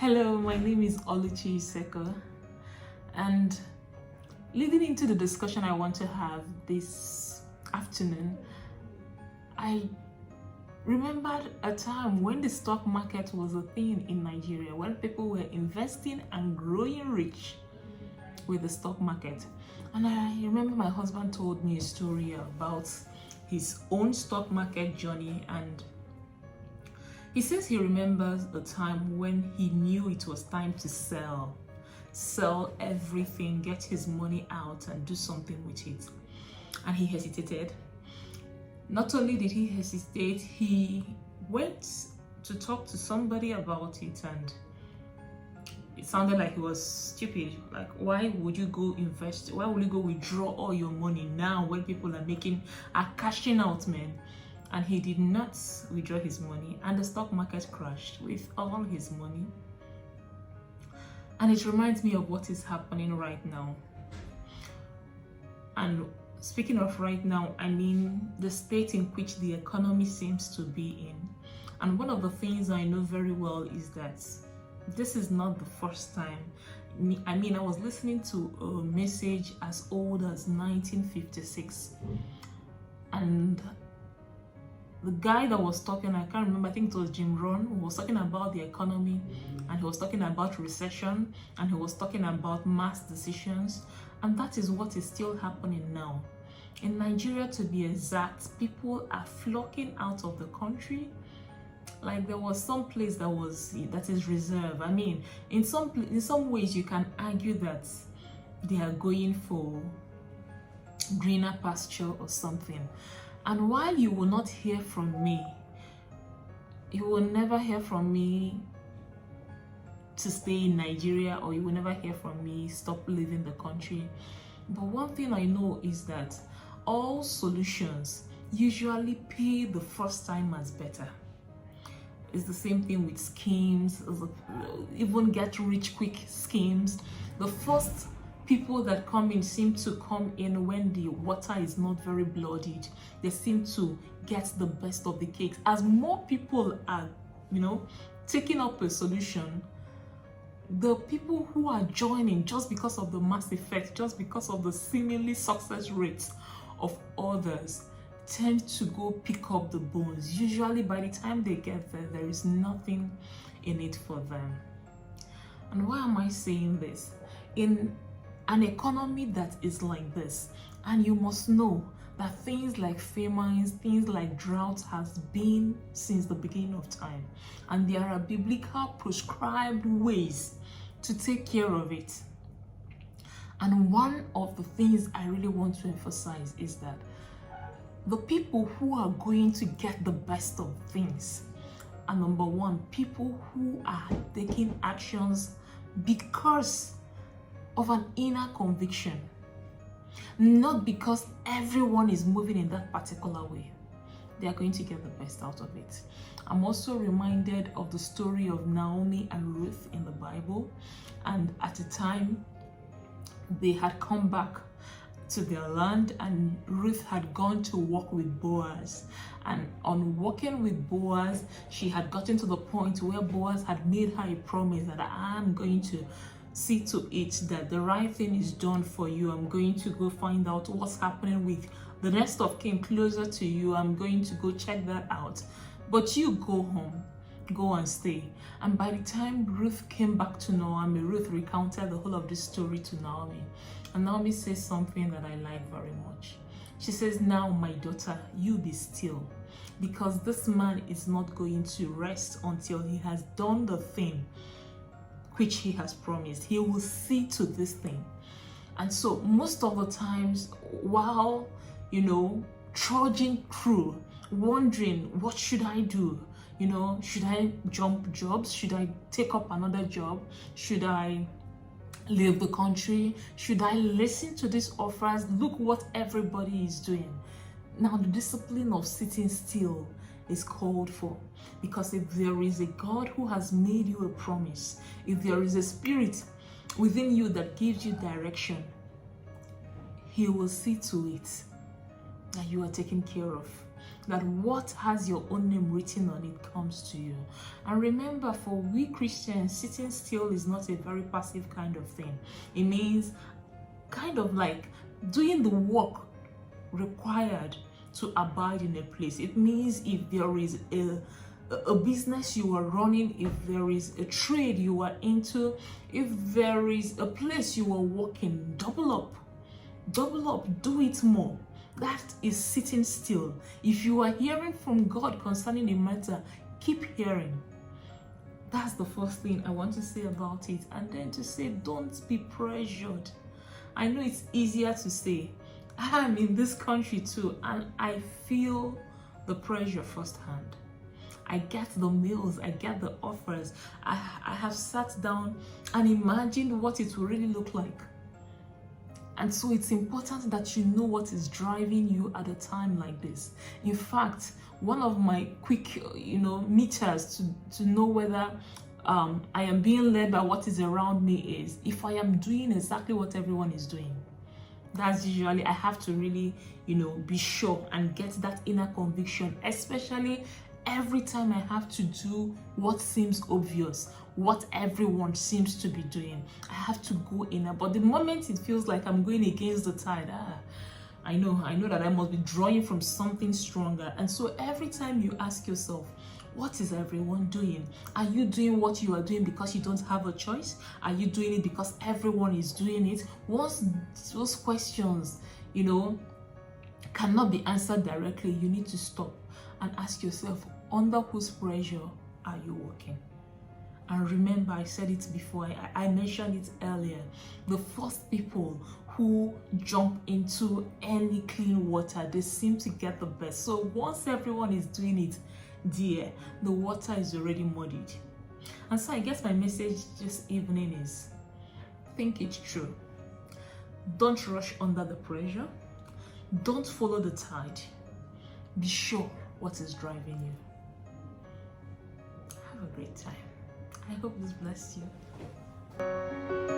Hello, my name is Oluchi Seko, and leading into the discussion I want to have this afternoon, I remembered a time when the stock market was a thing in Nigeria, when people were investing and growing rich with the stock market. And I remember my husband told me a story about his own stock market journey, and he says he remembers a time when he knew it was time to sell everything, get his money out and do something with it. And he hesitated. Not only did he hesitate, he went to talk to somebody about it, and it sounded like he was stupid. Like, why would you go invest? Why would you go withdraw all your money now when people are cashing out, man? And he did not withdraw his money, and the stock market crashed with all his money. And it reminds me of what is happening right now. And speaking of right now, I mean the state in which the economy seems to be in. And one of the things I know very well is that this is not the first time. I mean, I was listening to a message as old as 1956, and the guy that was talking, I can't remember, I think it was Jim Rohn, who was talking about the economy, and he was talking about recession, and he was talking about mass decisions, and that is what is still happening now. In Nigeria, to be exact, people are flocking out of the country. Like, there was some place that is reserved. I mean, in some ways you can argue that they are going for greener pasture or something. And while you will not hear from me, you will never hear from me to stay in Nigeria, or you will never hear from me stop leaving the country. But one thing I know is that all solutions usually pay the first time as better. It's the same thing with schemes, even get rich quick schemes. The first people that come in seem to come in when the water is not very bloodied. They seem to get the best of the cakes. As more people are, taking up a solution, the people who are joining just because of the mass effect, just because of the seemingly success rates of others, tend to go pick up the bones. Usually by the time they get there, there is nothing in it for them. And why am I saying this? In an economy that is like this, and you must know that things like famines, things like droughts has been since the beginning of time, and there are biblical prescribed ways to take care of it. And one of the things I really want to emphasize is that the people who are going to get the best of things are, number one, people who are taking actions because of an inner conviction, not because everyone is moving in that particular way. They are going to get the best out of it. I'm also reminded of the story of Naomi and Ruth in the Bible, and at a time they had come back to their land, and Ruth had gone to work with Boaz, and on working with Boaz, she had gotten to the point where Boaz had made her a promise that I'm going to see to it that the right thing is done for you. I'm going to go find out what's happening with the rest of kin closer to you. I'm going to go check that out, but you go home, go and stay. And by the time Ruth came back to Naomi, Ruth recounted the whole of this story to Naomi, and Naomi says something that I like very much. She says, "Now my daughter, you be still, because this man is not going to rest until he has done the thing which he has promised. He will see to this thing." And so most of the times, while trudging through, wondering, what should I do? Should I jump jobs? Should I take up another job? Should I leave the country? Should I listen to these offers? Look what everybody is doing. Now, the discipline of sitting still is called for, because if there is a God who has made you a promise, if there is a spirit within you that gives you direction, he will see to it that you are taken care of. that what has your own name written on it comes to you. And remember, for we Christians, sitting still is not a very passive kind of thing. It means kind of like doing the work required to abide in a place. It means if there is a business you are running, if there is a trade you are into, if there is a place you are working, double up, do it more. That is sitting still. If you are hearing from God concerning a matter, keep hearing. That's the first thing I want to say about it. And then to say, don't be pressured. I know it's easier to say. I'm in this country too, and I feel the pressure firsthand. I get the mails, I get the offers. I have sat down and imagined what it will really look like. And so it's important that you know what is driving you at a time like this. In fact, one of my quick, meters to know whether I am being led by what is around me is if I am doing exactly what everyone is doing. That's usually, I have to really, be sure and get that inner conviction, especially every time I have to do what seems obvious, what everyone seems to be doing. I have to go in. But the moment it feels like I'm going against the tide, I know that I must be drawing from something stronger. And so every time you ask yourself, what is everyone doing? Are you doing what you are doing because you don't have a choice? Are you doing it because everyone is doing it? Once those questions, cannot be answered directly, you need to stop and ask yourself, under whose pressure are you working? And remember, I said it before, I mentioned it earlier, the first people who jump into any clean water, they seem to get the best. So once everyone is doing it, dear, the water is already muddied. And so I guess my message this evening is, think it through. Don't rush under the pressure. Don't follow the tide. Be sure what is driving you. Have a great time. I hope this blessed you.